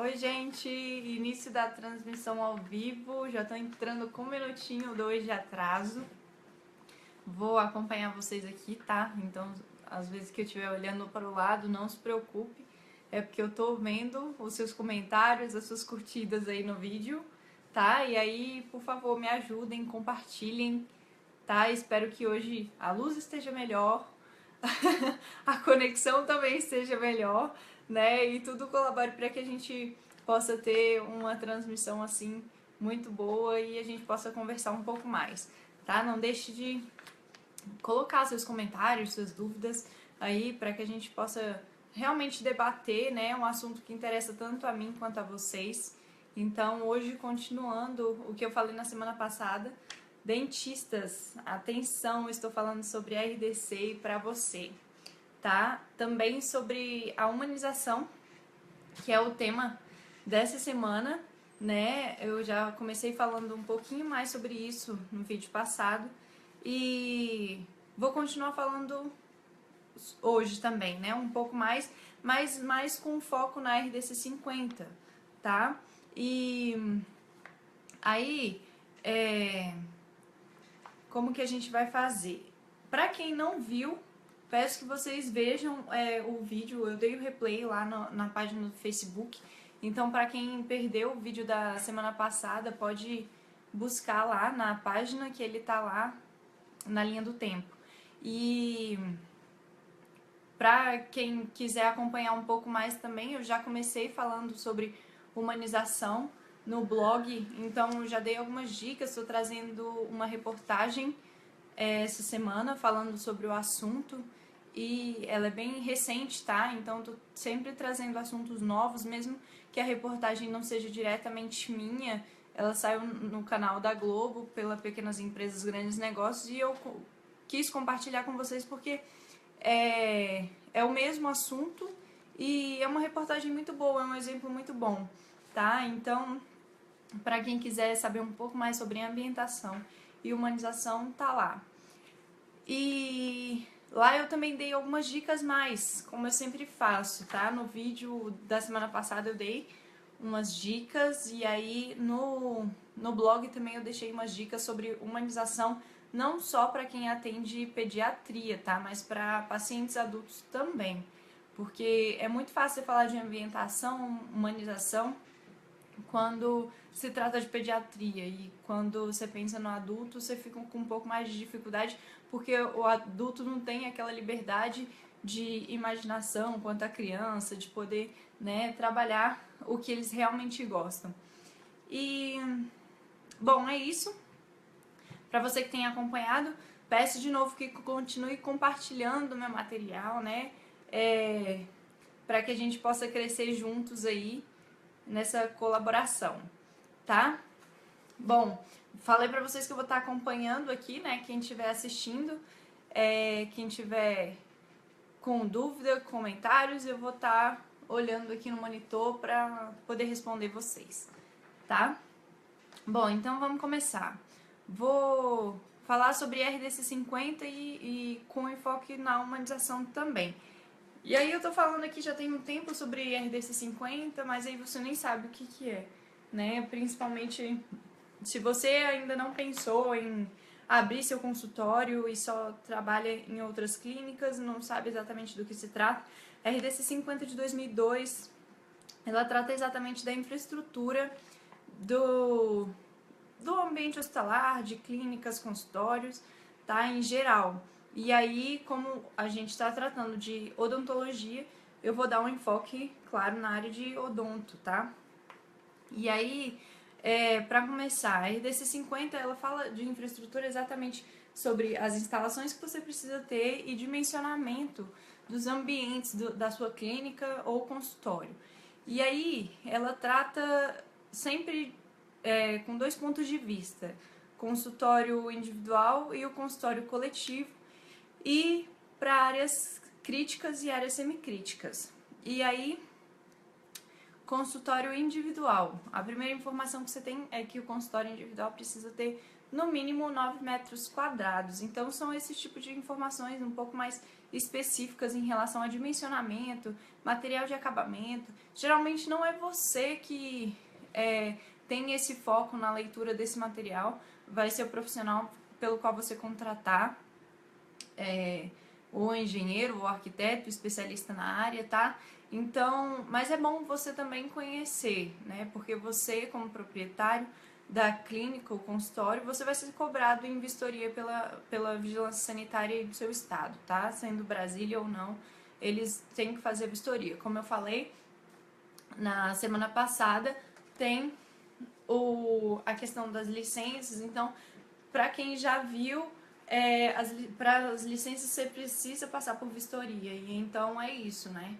Oi, gente! Início da transmissão ao vivo. Já tô entrando com 1 minutinho, 2 de atraso. Vou acompanhar vocês aqui, tá? Então, às vezes que eu estiver olhando para o lado, não se preocupe. É porque eu tô vendo os seus comentários, as suas curtidas aí no vídeo, tá? E aí, por favor, me ajudem, compartilhem, tá? Espero que hoje a luz esteja melhor, a conexão também esteja melhor, né? E tudo colabore para que a gente possa ter uma transmissão assim muito boa e a gente possa conversar um pouco mais, tá? Não deixe de colocar seus comentários, suas dúvidas aí para que a gente possa realmente debater, né? Um assunto que interessa tanto a mim quanto a vocês. Então, hoje, continuando o que eu falei na semana passada, dentistas, atenção, estou falando sobre RDC para você, tá? Também sobre a humanização, que é o tema dessa semana, né? Eu já comecei falando um pouquinho mais sobre isso no vídeo passado e vou continuar falando hoje também, né? Um pouco mais, mas mais com foco na RDC 50, tá? E aí, como que a gente vai fazer? Para quem não viu, peço que vocês vejam o vídeo. Eu dei o replay lá na página do Facebook. Então, para quem perdeu o vídeo da semana passada, pode buscar lá na página que ele tá lá na linha do tempo. E para quem quiser acompanhar um pouco mais também, eu já comecei falando sobre humanização no blog, então eu já dei algumas dicas, estou trazendo uma reportagem essa semana falando sobre o assunto e ela é bem recente, tá? Então tô sempre trazendo assuntos novos, mesmo que a reportagem não seja diretamente minha, ela saiu no canal da Globo pela Pequenas Empresas, Grandes Negócios e eu quis compartilhar com vocês porque é o mesmo assunto e é uma reportagem muito boa, é um exemplo muito bom, tá? Então, para quem quiser saber um pouco mais sobre ambientação e humanização, tá lá. E lá eu também dei algumas dicas mais, como eu sempre faço, tá? No vídeo da semana passada eu dei umas dicas e aí no blog também eu deixei umas dicas sobre humanização, não só para quem atende pediatria, tá? Mas para pacientes adultos também. Porque é muito fácil você falar de ambientação, humanização, quando se trata de pediatria e quando você pensa no adulto, você fica com um pouco mais de dificuldade porque o adulto não tem aquela liberdade de imaginação quanto a criança, de poder, né, trabalhar o que eles realmente gostam. E, bom, é isso. Para você que tem acompanhado, peço de novo que continue compartilhando o meu material, né, para que a gente possa crescer juntos aí nessa colaboração, tá? Bom, falei pra vocês que eu vou estar acompanhando aqui, né? Quem estiver assistindo, quem tiver com dúvida, comentários, eu vou estar olhando aqui no monitor para poder responder vocês, tá? Bom, então vamos começar. Vou falar sobre RDC 50 e com enfoque na humanização também. E aí eu tô falando aqui já tem um tempo sobre RDC 50, mas aí você nem sabe o que é, né? Principalmente se você ainda não pensou em abrir seu consultório e só trabalha em outras clínicas, não sabe exatamente do que se trata. A RDC 50 de 2002, ela trata exatamente da infraestrutura do ambiente hospitalar, de clínicas, consultórios, tá? Em geral. E aí, como a gente está tratando de odontologia, eu vou dar um enfoque, claro, na área de odonto, tá? E aí, para começar, a RDC 50, ela fala de infraestrutura exatamente sobre as instalações que você precisa ter e dimensionamento dos ambientes da sua clínica ou consultório. E aí, ela trata sempre com 2 pontos de vista, consultório individual e o consultório coletivo, e para áreas críticas e áreas semicríticas. E aí, consultório individual. A primeira informação que você tem é que o consultório individual precisa ter no mínimo 9 metros quadrados. Então são esse tipo de informações um pouco mais específicas em relação a dimensionamento, material de acabamento. Geralmente não é você que tem esse foco na leitura desse material, vai ser o profissional pelo qual você contratar, ou engenheiro, ou arquiteto, especialista na área, tá? Então, mas é bom você também conhecer, né? Porque você, como proprietário da clínica ou consultório, você vai ser cobrado em vistoria pela vigilância sanitária do seu estado, tá? Sendo Brasília ou não, eles têm que fazer vistoria. Como eu falei, na semana passada, tem a questão das licenças. Então, para quem já viu, para as licenças você precisa passar por vistoria, e então é isso, né?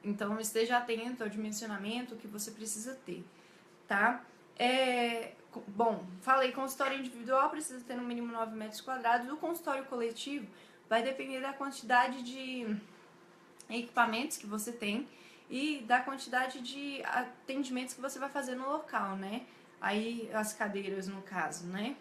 Então esteja atento ao dimensionamento que você precisa ter, tá? Bom, falei, consultório individual precisa ter no mínimo 9 metros quadrados. O consultório coletivo vai depender da quantidade de equipamentos que você tem e da quantidade de atendimentos que você vai fazer no local, né? Aí as cadeiras, no caso, né?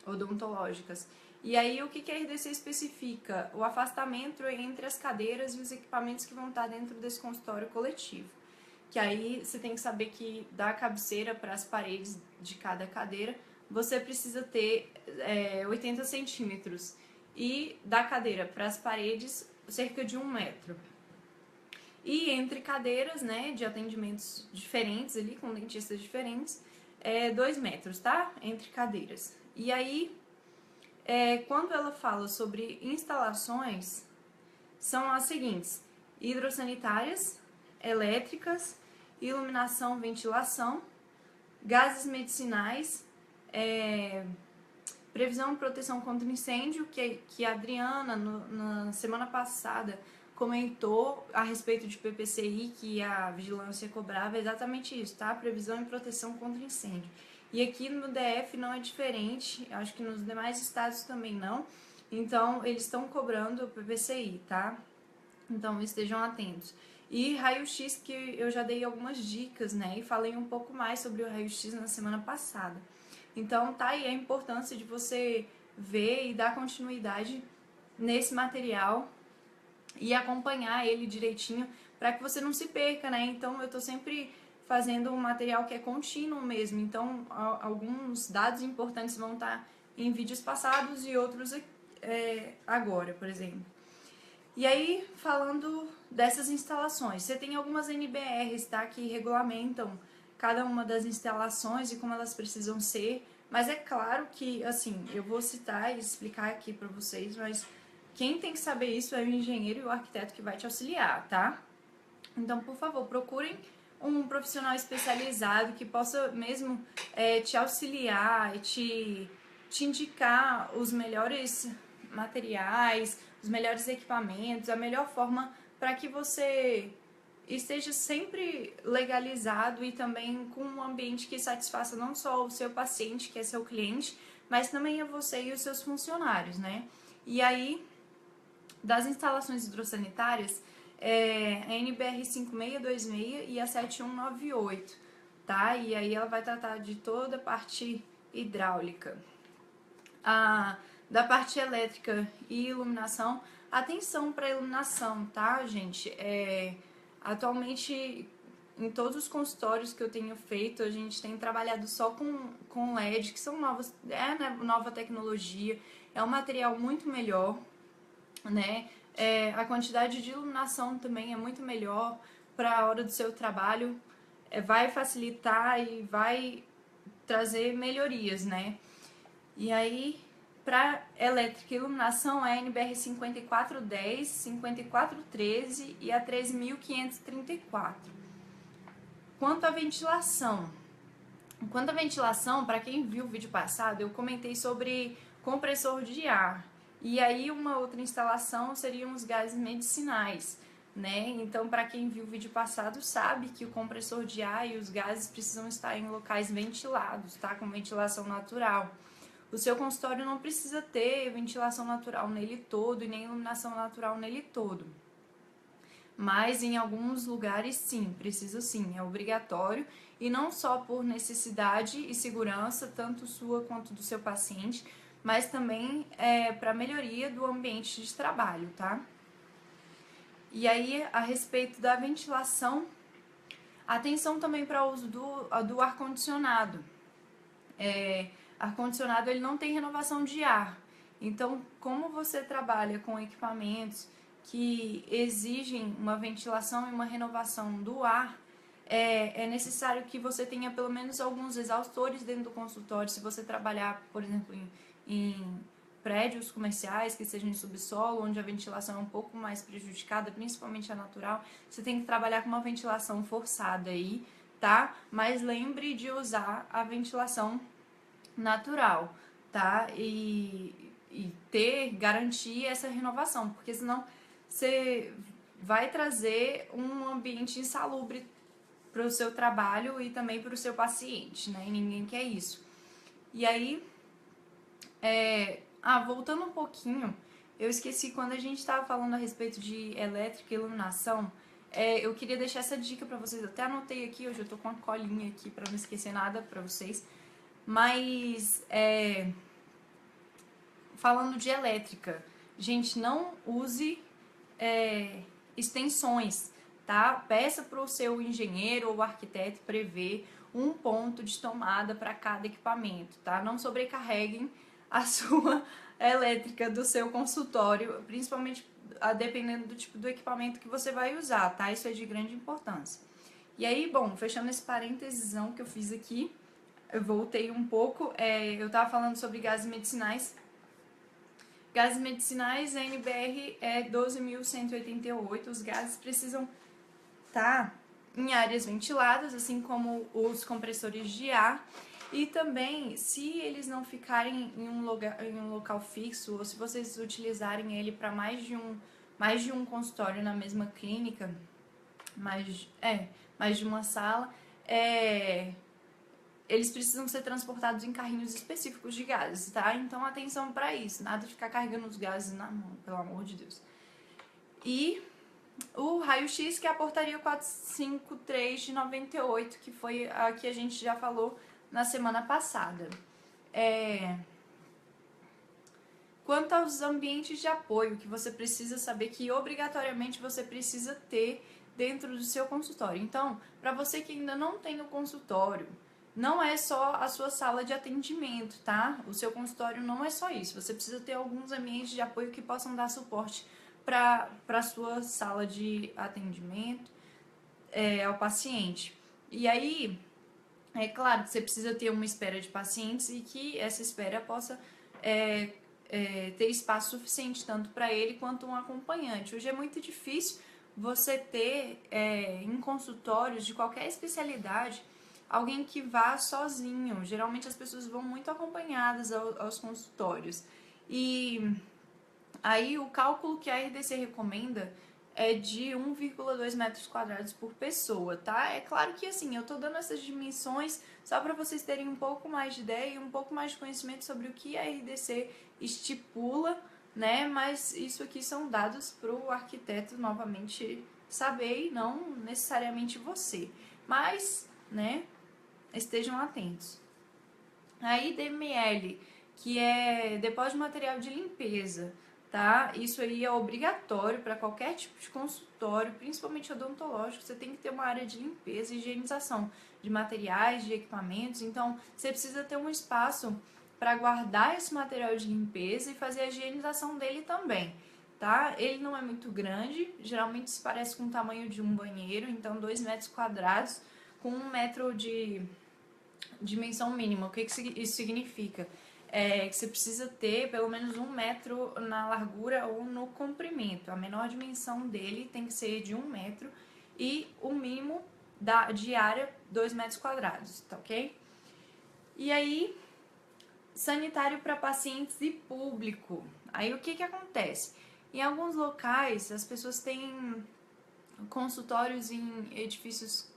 Odontológicas. E aí o que a RDC especifica? O afastamento entre as cadeiras e os equipamentos que vão estar dentro desse consultório coletivo. Que aí você tem que saber que da cabeceira para as paredes de cada cadeira, você precisa ter 80 centímetros. E da cadeira para as paredes, cerca de 1 metro. E entre cadeiras, né, de atendimentos diferentes ali, com dentistas diferentes, 2 metros, tá? Entre cadeiras. E aí, quando ela fala sobre instalações, são as seguintes: hidrossanitárias, elétricas, iluminação, ventilação, gases medicinais, previsão e proteção contra incêndio, que a Adriana, na semana passada, comentou a respeito de PPCI, que a vigilância cobrava exatamente isso, tá? Previsão e proteção contra incêndio. E aqui no DF não é diferente, acho que nos demais estados também não. Então, eles estão cobrando o PPCI, tá? Então, estejam atentos. E raio-x, que eu já dei algumas dicas, né? E falei um pouco mais sobre o raio-x na semana passada. Então, tá aí a importância de você ver e dar continuidade nesse material e acompanhar ele direitinho para que você não se perca, né? Então, eu tô sempre fazendo um material que é contínuo mesmo. Então, alguns dados importantes vão estar em vídeos passados e outros agora, por exemplo. E aí, falando dessas instalações, você tem algumas NBRs, tá, que regulamentam cada uma das instalações e como elas precisam ser, mas é claro que, assim, eu vou citar e explicar aqui para vocês, mas quem tem que saber isso é o engenheiro e o arquiteto que vai te auxiliar, tá? Então, por favor, procurem um profissional especializado que possa mesmo te auxiliar e te indicar os melhores materiais, os melhores equipamentos, a melhor forma para que você esteja sempre legalizado e também com um ambiente que satisfaça não só o seu paciente, que é seu cliente, mas também a você e os seus funcionários, né? E aí, das instalações hidrossanitárias, a NBR 5626 e a 7198, tá? E aí ela vai tratar de toda a parte hidráulica. Da parte elétrica e iluminação, atenção para iluminação, tá, gente? Atualmente, em todos os consultórios que eu tenho feito, a gente tem trabalhado só com LED, que são novas, né, nova tecnologia, é um material muito melhor, né? A quantidade de iluminação também é muito melhor para a hora do seu trabalho, vai facilitar e vai trazer melhorias, né? E aí, para elétrica e iluminação, a NBR 5410, 5413 e a 13534. Quanto à ventilação, para quem viu o vídeo passado, eu comentei sobre compressor de ar. E aí uma outra instalação seriam os gases medicinais, né? Então, para quem viu o vídeo passado, sabe que o compressor de ar e os gases precisam estar em locais ventilados, tá? Com ventilação natural. O seu consultório não precisa ter ventilação natural nele todo e nem iluminação natural nele todo. mas em alguns lugares sim, precisa sim, é obrigatório, e não só por necessidade e segurança, tanto sua quanto do seu paciente, mas também para melhoria do ambiente de trabalho, tá? E aí, a respeito da ventilação, atenção também para o uso do ar-condicionado. Ar-condicionado ele não tem renovação de ar. Então, como você trabalha com equipamentos que exigem uma ventilação e uma renovação do ar, é necessário que você tenha pelo menos alguns exaustores dentro do consultório. Se você trabalhar, por exemplo, em prédios comerciais que sejam em subsolo, onde a ventilação é um pouco mais prejudicada, principalmente a natural, você tem que trabalhar com uma ventilação forçada aí, tá? Mas lembre de usar a ventilação natural, tá? E garantir essa renovação, porque senão você vai trazer um ambiente insalubre para o seu trabalho e também para o seu paciente, né? E ninguém quer isso. E aí, voltando um pouquinho, eu esqueci quando a gente estava falando a respeito de elétrica e iluminação, eu queria deixar essa dica para vocês. Eu até anotei aqui, hoje eu tô com uma colinha aqui para não esquecer nada para vocês. Mas, falando de elétrica, gente, não use extensões, tá? Peça para o seu engenheiro ou arquiteto prever um ponto de tomada para cada equipamento, tá? Não sobrecarreguem a sua elétrica do seu consultório, principalmente dependendo do tipo do equipamento que você vai usar, tá? Isso é de grande importância. E aí, bom, fechando esse parêntesesão que eu fiz aqui, eu voltei um pouco, eu tava falando sobre gases medicinais. Gases medicinais, a NBR é 12.188. Os gases precisam estar em áreas ventiladas, assim como os compressores de ar. E também, se eles não ficarem em um local fixo, ou se vocês utilizarem ele para mais de um consultório na mesma clínica, mais de uma sala, eles precisam ser transportados em carrinhos específicos de gases, tá? Então, atenção para isso. Nada de ficar carregando os gases na mão, pelo amor de Deus. E o raio-x, que é a portaria 453 de 98, que foi a que a gente já falou na semana passada. Quanto aos ambientes de apoio, que você precisa saber que obrigatoriamente você precisa ter dentro do seu consultório. Então, para você que ainda não tem o consultório, não é só a sua sala de atendimento, tá? O seu consultório não é só isso. Você precisa ter alguns ambientes de apoio que possam dar suporte para a sua sala de atendimento ao paciente. E aí, é claro que você precisa ter uma espera de pacientes e que essa espera possa ter espaço suficiente tanto para ele quanto um acompanhante. Hoje é muito difícil você ter em consultórios de qualquer especialidade alguém que vá sozinho. Geralmente as pessoas vão muito acompanhadas aos consultórios. E aí o cálculo que a RDC recomenda é de 1,2 metros quadrados por pessoa, tá? É claro que assim, eu tô dando essas dimensões só para vocês terem um pouco mais de ideia e um pouco mais de conhecimento sobre o que a RDC estipula, né? Mas isso aqui são dados para o arquiteto novamente saber e não necessariamente você. Mas, né, estejam atentos. Aí DML, que é depósito de material de limpeza, tá? Isso aí é obrigatório para qualquer tipo de consultório, principalmente odontológico. Você tem que ter uma área de limpeza e higienização de materiais, de equipamentos. Então, você precisa ter um espaço para guardar esse material de limpeza e fazer a higienização dele também, tá? Ele não é muito grande, geralmente se parece com o tamanho de um banheiro, então 2 metros quadrados com 1 metro de dimensão mínima. O que isso significa? Que você precisa ter pelo menos 1 metro na largura ou no comprimento. A menor dimensão dele tem que ser de 1 metro e o mínimo de área 2 metros quadrados, tá ok? E aí, sanitário para pacientes e público. Aí o que acontece? Em alguns locais as pessoas têm consultórios em edifícios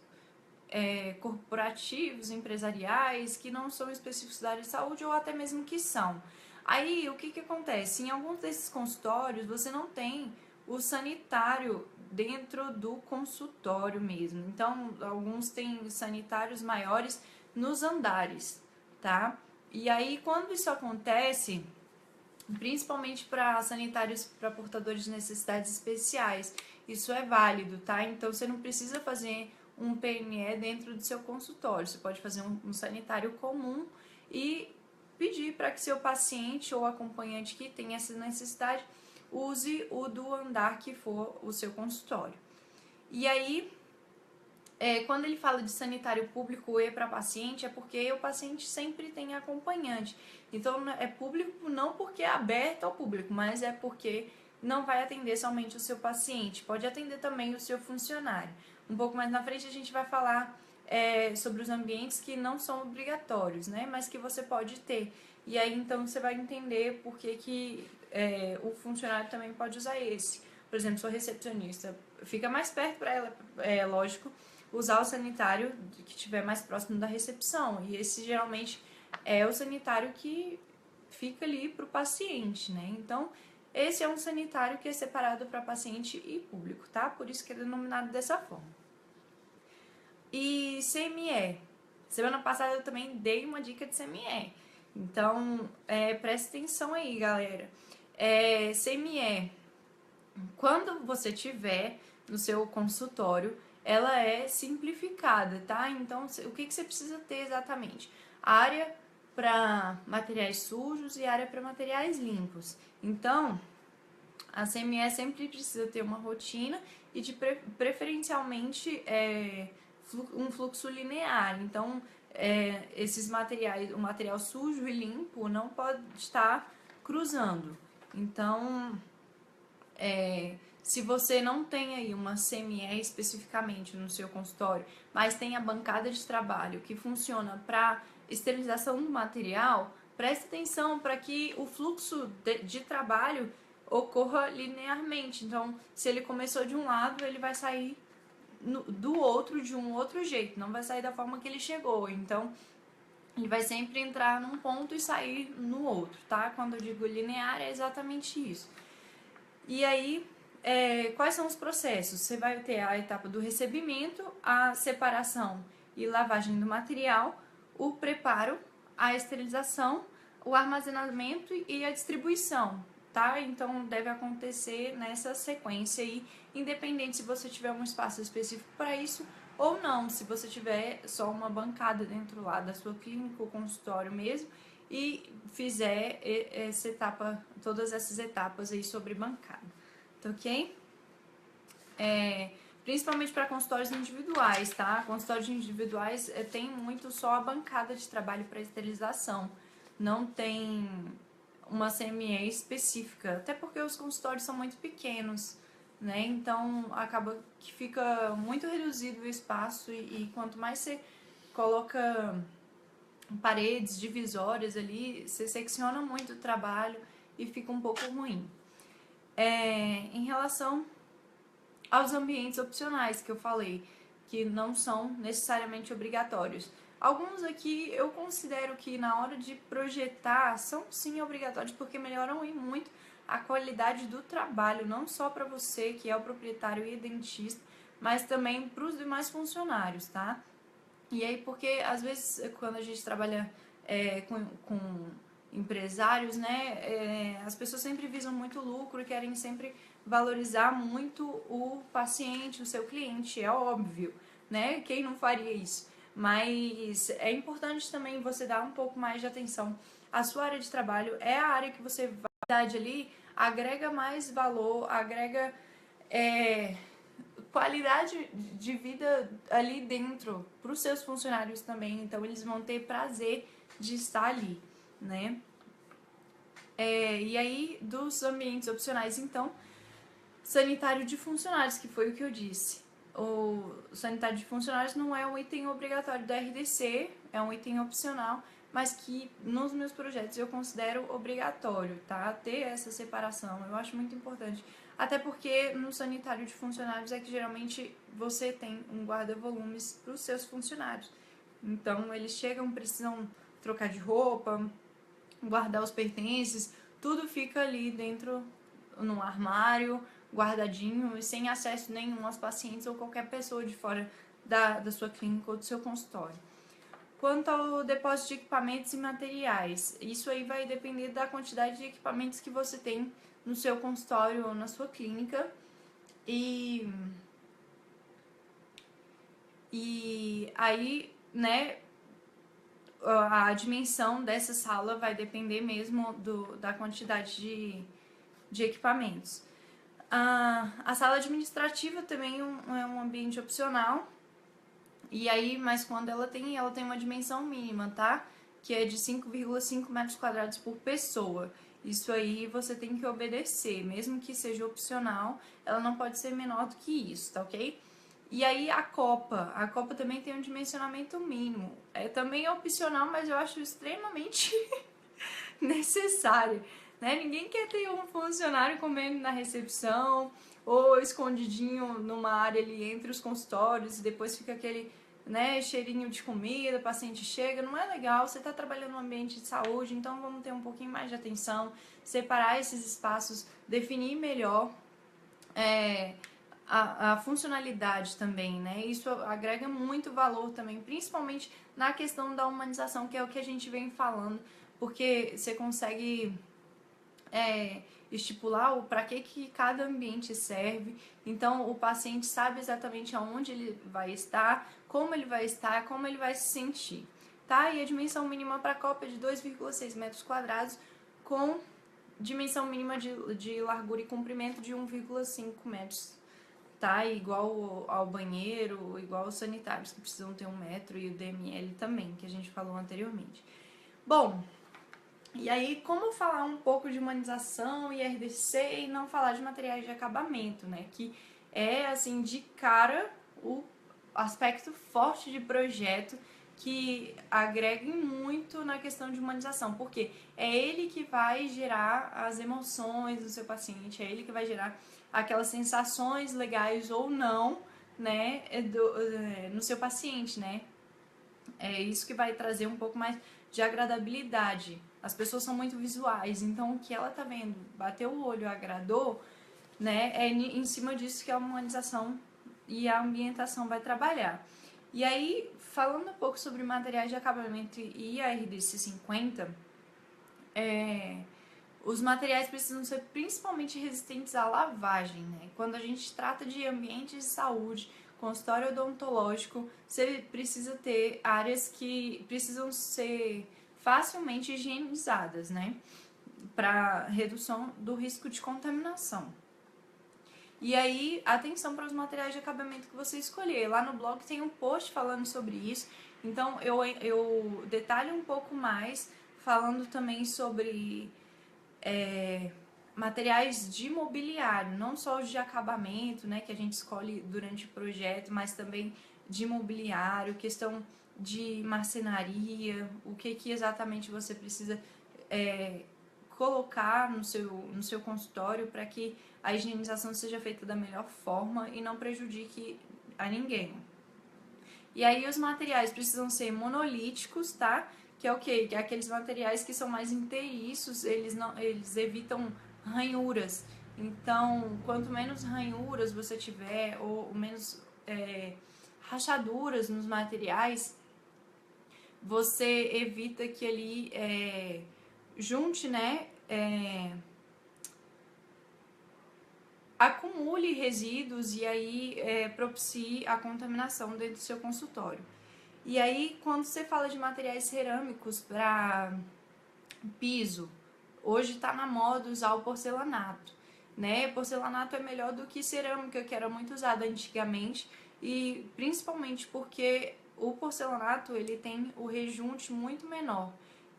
corporativos, empresariais, que não são específicos da área de saúde ou até mesmo que são. Aí, o que acontece? Em alguns desses consultórios, você não tem o sanitário dentro do consultório mesmo. Então, alguns têm sanitários maiores nos andares, tá? E aí, quando isso acontece, principalmente para sanitários para portadores de necessidades especiais, isso é válido, tá? Então, você não precisa fazer um PNE dentro do seu consultório, você pode fazer um sanitário comum e pedir para que seu paciente ou acompanhante que tenha essa necessidade use o do andar que for o seu consultório. E aí, quando ele fala de sanitário público e para paciente, é porque o paciente sempre tem acompanhante. Então, é público não porque é aberto ao público, mas é porque não vai atender somente o seu paciente, pode atender também o seu funcionário. Um pouco mais na frente a gente vai falar sobre os ambientes que não são obrigatórios, né, mas que você pode ter. E aí, então, você vai entender por que o funcionário também pode usar esse. Por exemplo, sou recepcionista, fica mais perto para ela, lógico, usar o sanitário que estiver mais próximo da recepção. E esse geralmente é o sanitário que fica ali para o paciente, né? Então, esse é um sanitário que é separado para paciente e público, tá? Por isso que é denominado dessa forma. E CME. Semana passada eu também dei uma dica de CME. Então, preste atenção aí, galera. CME, quando você tiver no seu consultório, ela é simplificada, tá? Então, o que você precisa ter exatamente? Área para materiais sujos e área para materiais limpos. Então, a CME sempre precisa ter uma rotina e preferencialmente um fluxo linear. Então, esses materiais, o material sujo e limpo não pode estar cruzando. Então, se você não tem aí uma CME especificamente no seu consultório, mas tem a bancada de trabalho que funciona para esterilização do material, preste atenção para que o fluxo de trabalho ocorra linearmente. Então, se ele começou de um lado, ele vai sair do outro de um outro jeito, não vai sair da forma que ele chegou. Então, ele vai sempre entrar num ponto e sair no outro, tá? Quando eu digo linear, é exatamente isso. E aí, quais são os processos? Você vai ter a etapa do recebimento, a separação e lavagem do material, o preparo, a esterilização, o armazenamento e a distribuição, tá? Então, deve acontecer nessa sequência aí, independente se você tiver um espaço específico para isso ou não, se você tiver só uma bancada dentro lá da sua clínica ou consultório mesmo e fizer essa etapa, todas essas etapas aí sobre bancada, tá ok? Principalmente para consultórios individuais, tá? Consultórios individuais tem muito só a bancada de trabalho para esterilização, não tem uma CME específica, até porque os consultórios são muito pequenos, né? Então acaba que fica muito reduzido o espaço e quanto mais você coloca paredes divisórias ali, você secciona muito o trabalho e fica um pouco ruim. Em relação aos ambientes opcionais que eu falei, que não são necessariamente obrigatórios. Alguns aqui eu considero que na hora de projetar são sim obrigatórios porque melhoram muito a qualidade do trabalho, não só para você que é o proprietário e dentista, mas também para os demais funcionários, tá? E aí, porque às vezes quando a gente trabalha com empresários, né, as pessoas sempre visam muito lucro e querem sempre valorizar muito o paciente, o seu cliente, é óbvio, né? Quem não faria isso? Mas é importante também você dar um pouco mais de atenção. A sua área de trabalho é a área que você vai ali, agrega mais valor, agrega qualidade de vida ali dentro para os seus funcionários também, então eles vão ter prazer de estar ali, né? E aí, dos ambientes opcionais, então, sanitário de funcionários, que foi o que eu disse. O sanitário de funcionários não é um item obrigatório da RDC, é um item opcional, mas que nos meus projetos eu considero obrigatório, tá? Ter essa separação, eu acho muito importante. Até porque no sanitário de funcionários é que geralmente você tem um guarda-volumes para os seus funcionários. Então, eles chegam, precisam trocar de roupa, guardar os pertences, tudo fica ali dentro no armário, guardadinho e sem acesso nenhum aos pacientes ou qualquer pessoa de fora da sua clínica ou do seu consultório. Quanto ao depósito de equipamentos e materiais, isso aí vai depender da quantidade de equipamentos que você tem no seu consultório ou na sua clínica. E aí, né, a dimensão dessa sala vai depender mesmo da quantidade de equipamentos. A sala administrativa também é um ambiente opcional. E aí, mas quando ela tem uma dimensão mínima, tá? Que é de 5,5 metros quadrados por pessoa. Isso aí você tem que obedecer, mesmo que seja opcional, ela não pode ser menor do que isso, tá ok? E aí a copa também tem um dimensionamento mínimo. Também é opcional, mas eu acho extremamente necessário, né? Ninguém quer ter um funcionário comendo na recepção ou escondidinho numa área ali entre os consultórios e depois fica aquele, né, cheirinho de comida, o paciente chega, não é legal. Você está trabalhando no ambiente de saúde, então vamos ter um pouquinho mais de atenção, separar esses espaços, definir melhor a funcionalidade também, né? Isso agrega muito valor também, principalmente na questão da humanização, que é o que a gente vem falando, porque você consegue estipular o para que cada ambiente serve. Então o paciente sabe exatamente aonde ele vai estar, como ele vai se sentir, tá? E a dimensão mínima para a copa é de 2,6 metros quadrados com dimensão mínima de largura e comprimento de 1,5 metros, tá? Igual ao banheiro, igual aos sanitários que precisam ter 1 metro e o DML também, que a gente falou anteriormente. Bom, e aí, como falar um pouco de humanização e RDC e não falar de materiais de acabamento, né? Que é, assim, de cara, o aspecto forte de projeto que agrega muito na questão de humanização, porque é ele que vai gerar as emoções do seu paciente, é ele que vai gerar aquelas sensações legais ou não, né, no seu paciente, né? É isso que vai trazer um pouco mais de agradabilidade. As pessoas são muito visuais, então o que ela tá vendo, bateu o olho, agradou, né? É em cima disso que a humanização e a ambientação vai trabalhar. E aí, falando um pouco sobre materiais de acabamento e a RDC 50, os materiais precisam ser principalmente resistentes à lavagem, né? Quando a gente trata de ambiente de saúde, consultório odontológico, você precisa ter áreas que precisam ser facilmente higienizadas, né? Para redução do risco de contaminação. E aí, atenção para os materiais de acabamento que você escolher. Lá no blog tem um post falando sobre isso, então eu detalho um pouco mais, falando também sobre materiais de mobiliário, não só os de acabamento, né, que a gente escolhe durante o projeto, mas também de mobiliário, questão de marcenaria, o que exatamente você precisa colocar no seu consultório para que a higienização seja feita da melhor forma e não prejudique a ninguém. E aí os materiais precisam ser monolíticos, tá? Que é o quê? Que é aqueles materiais que são mais inteiriços, eles evitam ranhuras. Então, quanto menos ranhuras você tiver, ou menos rachaduras nos materiais, você evita que ali junte, né? Acumule resíduos e aí propicie a contaminação dentro do seu consultório. E aí, quando você fala de materiais cerâmicos para piso, hoje está na moda usar o porcelanato, né? Porcelanato é melhor do que cerâmica, que era muito usada antigamente, e principalmente porque o porcelanato ele tem o rejunte muito menor.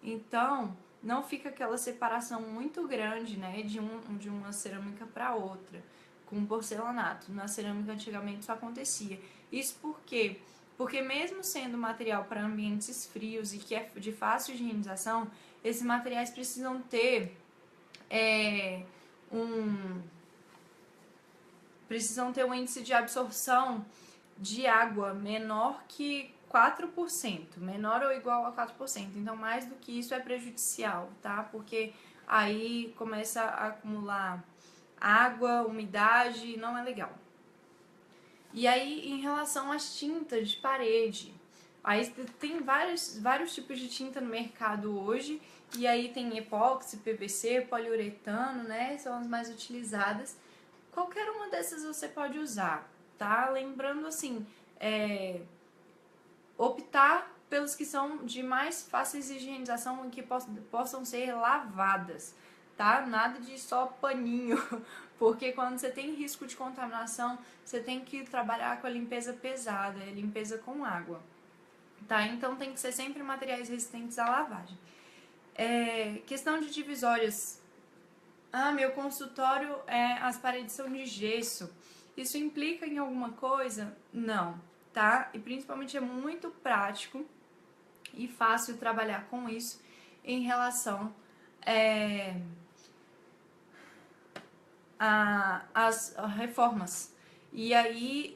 Então, não fica aquela separação muito grande, né, de uma cerâmica para outra com porcelanato. Na cerâmica antigamente isso acontecia. Isso por quê? Porque mesmo sendo material para ambientes frios e que é de fácil higienização, esses materiais precisam ter um índice de absorção de água menor que 4%, menor ou igual a 4%. Então, mais do que isso é prejudicial, tá? Porque aí começa a acumular água, umidade, não é legal. E aí, em relação às tintas de parede, aí tem vários tipos de tinta no mercado hoje, e aí tem epóxi, PVC, poliuretano, né? São as mais utilizadas. Qualquer uma dessas você pode usar, tá? Lembrando assim, optar pelos que são de mais fáceis de higienização e que possam ser lavadas, tá? Nada de só paninho, porque quando você tem risco de contaminação, você tem que trabalhar com a limpeza pesada, a limpeza com água, tá? Então tem que ser sempre materiais resistentes à lavagem. Questão de divisórias. Meu consultório, as paredes são de gesso. Isso implica em alguma coisa? Não, tá? E principalmente é muito prático e fácil trabalhar com isso em relação às reformas. E aí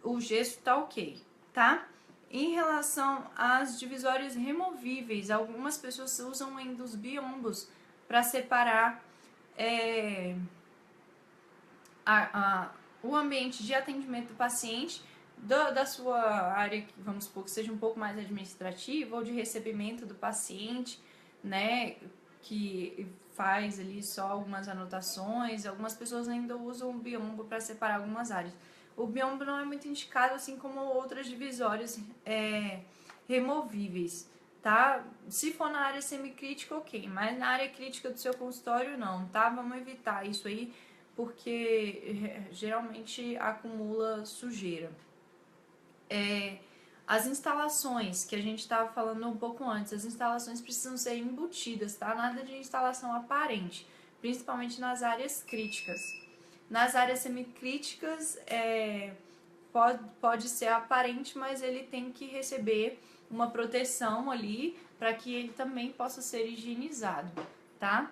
o gesso tá ok, tá? Em relação às divisórias removíveis, algumas pessoas usam ainda os biombos para separar o ambiente de atendimento do paciente da sua área, vamos supor que seja um pouco mais administrativa, ou de recebimento do paciente, né, que faz ali só algumas anotações. Algumas pessoas ainda usam o biombo para separar algumas áreas. O biombo não é muito indicado, assim como outras divisórias removíveis, tá? Se for na área semicrítica, ok, mas na área crítica do seu consultório, não, tá? Vamos evitar isso aí, porque geralmente acumula sujeira. As instalações, que a gente estava falando um pouco antes, as instalações precisam ser embutidas, tá? Nada de instalação aparente, principalmente nas áreas críticas. Nas áreas semicríticas, pode ser aparente, mas ele tem que receber uma proteção ali para que ele também possa ser higienizado, tá?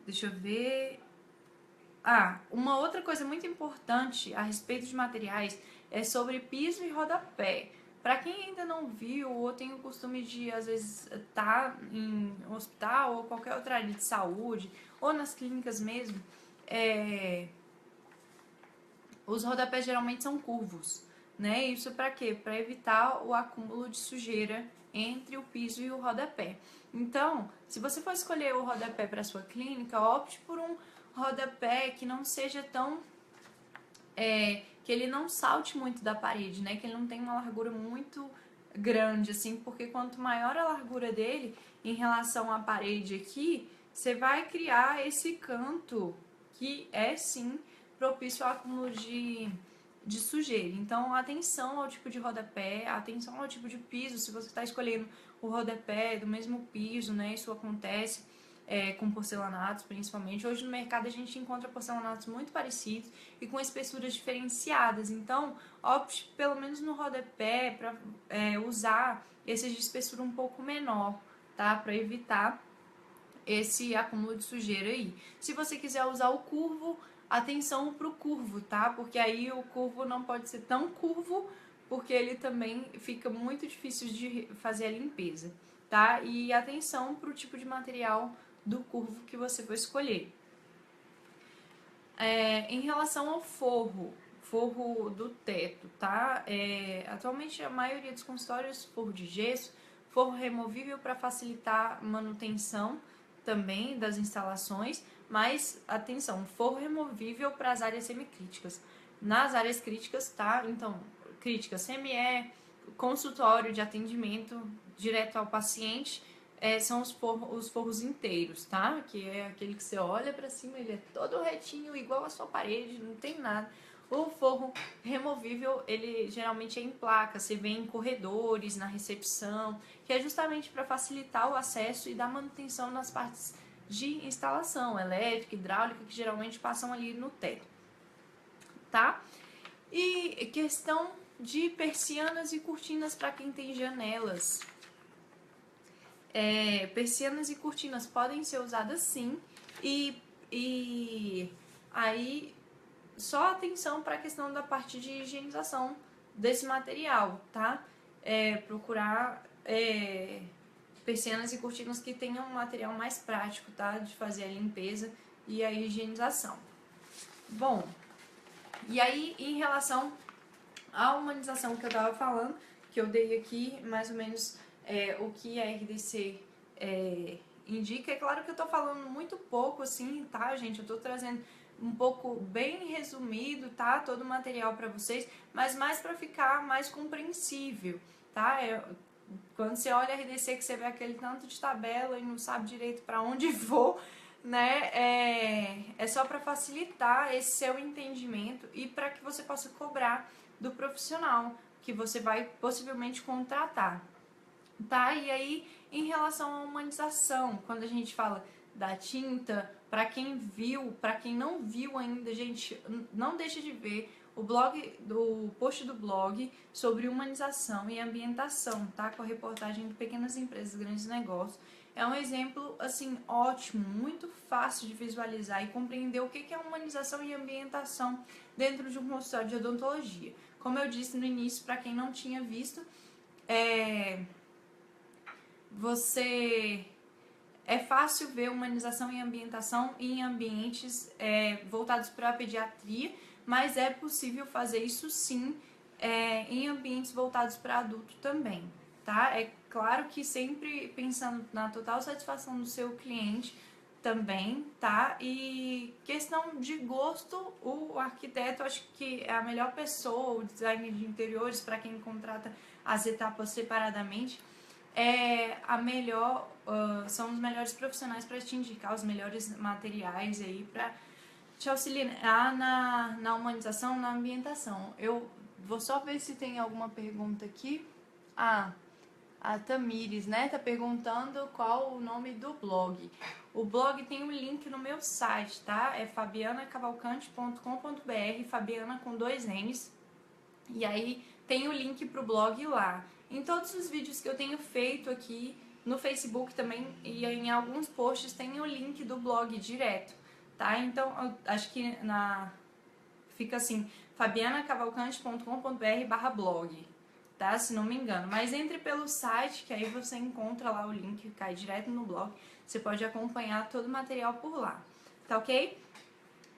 Deixa eu ver. Uma outra coisa muito importante a respeito de materiais é sobre piso e rodapé. Para quem ainda não viu ou tem o costume de, às vezes, estar em um hospital ou qualquer outra área de saúde, ou nas clínicas mesmo, os rodapés geralmente são curvos, né? Isso para quê? Para evitar o acúmulo de sujeira entre o piso e o rodapé. Então, se você for escolher o rodapé para sua clínica, opte por um rodapé que não seja tão que ele não salte muito da parede, né? Que ele não tenha uma largura muito grande, assim, porque quanto maior a largura dele em relação à parede aqui, você vai criar esse canto que é sim propício ao acúmulo de sujeira. Então, atenção ao tipo de rodapé, atenção ao tipo de piso. Se você está escolhendo o rodapé do mesmo piso, né? Isso acontece com porcelanatos, principalmente. Hoje no mercado a gente encontra porcelanatos muito parecidos e com espessuras diferenciadas. Então, opte pelo menos no rodapé para usar esses de espessura um pouco menor, tá? Para evitar esse acúmulo de sujeira aí. Se você quiser usar o curvo, atenção pro curvo, tá? Porque aí o curvo não pode ser tão curvo, porque ele também fica muito difícil de fazer a limpeza, tá? E atenção pro tipo de material do curvo que você for escolher. Em relação ao forro do teto, tá? Atualmente a maioria dos consultórios, forro de gesso, forro removível para facilitar a manutenção também das instalações, mas atenção, forro removível para as áreas semicríticas. Nas áreas críticas, tá? Então, críticas, CME, consultório de atendimento direto ao paciente, são os forros inteiros, tá? Que é aquele que você olha pra cima, ele é todo retinho, igual a sua parede, não tem nada. O forro removível, ele geralmente é em placa, você vê em corredores, na recepção, que é justamente para facilitar o acesso e dar manutenção nas partes de instalação elétrica, hidráulica, que geralmente passam ali no teto, tá? E questão de persianas e cortinas para quem tem janelas. Persianas e cortinas podem ser usadas sim, e aí só atenção para a questão da parte de higienização desse material, tá? Procurar persianas e cortinas que tenham um material mais prático, tá? De fazer a limpeza e a higienização. Bom, e aí em relação à humanização que eu tava falando, que eu dei aqui mais ou menos o que a RDC indica. É claro que eu tô falando muito pouco assim, tá, gente? Eu tô trazendo um pouco bem resumido, tá? Todo o material para vocês, mas mais para ficar mais compreensível, tá? Quando você olha a RDC que você vê aquele tanto de tabela e não sabe direito para onde vou, né? É só para facilitar esse seu entendimento e para que você possa cobrar do profissional que você vai possivelmente contratar, tá? E aí, em relação à humanização, quando a gente fala da tinta, para quem viu, para quem não viu ainda, gente, não deixe de ver o post do blog sobre humanização e ambientação, tá? Com a reportagem de pequenas empresas, grandes negócios. É um exemplo, assim, ótimo, muito fácil de visualizar e compreender o que é humanização e ambientação dentro de um consultório de odontologia. Como eu disse no início, para quem não tinha visto, é fácil ver humanização e ambientação em ambientes voltados para a pediatria, mas é possível fazer isso sim em ambientes voltados para adulto também, tá? É claro que sempre pensando na total satisfação do seu cliente também, tá? E questão de gosto, o arquiteto acho que é a melhor pessoa, o designer de interiores, para quem contrata as etapas separadamente, são os melhores profissionais para te indicar os melhores materiais aí para te auxiliar na humanização, na ambientação. Eu vou só ver se tem alguma pergunta aqui. A Tamires, né, tá perguntando qual o nome do blog. O blog tem um link no meu site, tá? É fabianacavalcante.com.br, Fabiana com 2 N's. E aí tem o link pro blog lá. Em todos os vídeos que eu tenho feito aqui no Facebook também e em alguns posts tem o link do blog direto, tá? Então, acho que fica assim, fabianacavalcante.com.br/blog, tá? Se não me engano. Mas entre pelo site, que aí você encontra lá o link, cai direto no blog. Você pode acompanhar todo o material por lá, tá ok?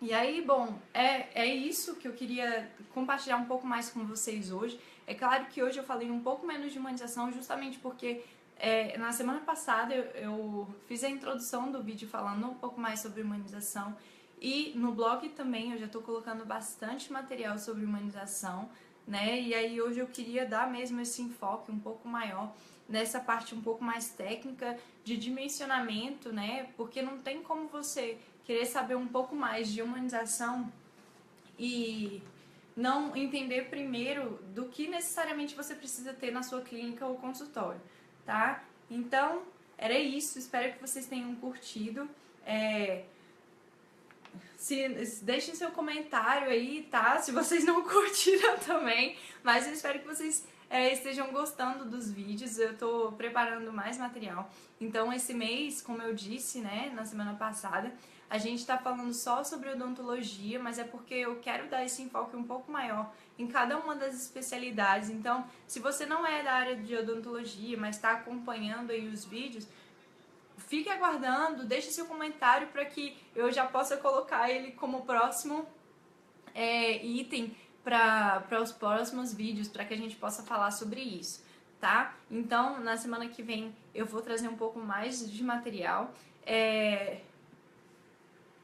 E aí, bom, é isso que eu queria compartilhar um pouco mais com vocês hoje. É claro que hoje eu falei um pouco menos de humanização, justamente porque na semana passada eu fiz a introdução do vídeo falando um pouco mais sobre humanização. E no blog também eu já estou colocando bastante material sobre humanização, né? E aí hoje eu queria dar mesmo esse enfoque um pouco maior nessa parte um pouco mais técnica de dimensionamento, né? Porque não tem como você querer saber um pouco mais de humanização e não entender primeiro do que necessariamente você precisa ter na sua clínica ou consultório, tá? Então, era isso. Espero que vocês tenham curtido. Deixem seu comentário aí, tá? Se vocês não curtiram também. Mas eu espero que vocês estejam gostando dos vídeos. Eu tô preparando mais material. Então, esse mês, como eu disse, né, na semana passada, a gente tá falando só sobre odontologia, mas é porque eu quero dar esse enfoque um pouco maior em cada uma das especialidades. Então, se você não é da área de odontologia, mas está acompanhando aí os vídeos, fique aguardando, deixe seu comentário para que eu já possa colocar ele como próximo item para os próximos vídeos, para que a gente possa falar sobre isso, tá? Então, na semana que vem eu vou trazer um pouco mais de material.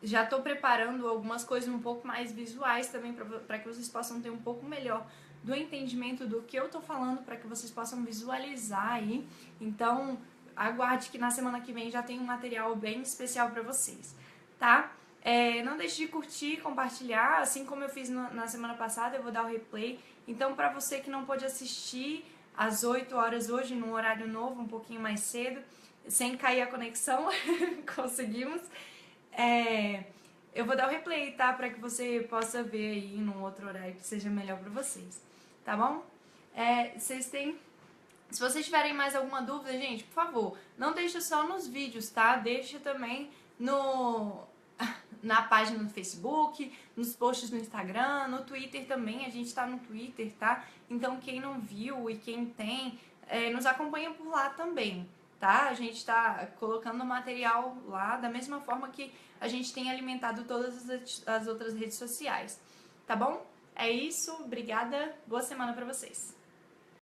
Já estou preparando algumas coisas um pouco mais visuais também para que vocês possam ter um pouco melhor do entendimento do que eu estou falando, para que vocês possam visualizar aí. Então, aguarde que na semana que vem já tem um material bem especial para vocês, tá? Não deixe de curtir, compartilhar, assim como eu fiz na semana passada, eu vou dar o replay. Então, para você que não pôde assistir às 8 horas hoje, num horário novo, um pouquinho mais cedo, sem cair a conexão, conseguimos. Eu vou dar o replay, tá? Pra que você possa ver aí num outro horário que seja melhor pra vocês, tá bom? Se vocês tiverem mais alguma dúvida, gente, por favor, não deixe só nos vídeos, tá? Deixa também na página do Facebook, nos posts no Instagram, no Twitter também, a gente tá no Twitter, tá? Então quem não viu e quem tem, nos acompanha por lá também, tá? A gente tá colocando material lá da mesma forma que a gente tem alimentado todas as outras redes sociais, tá bom? É isso, obrigada, boa semana pra vocês.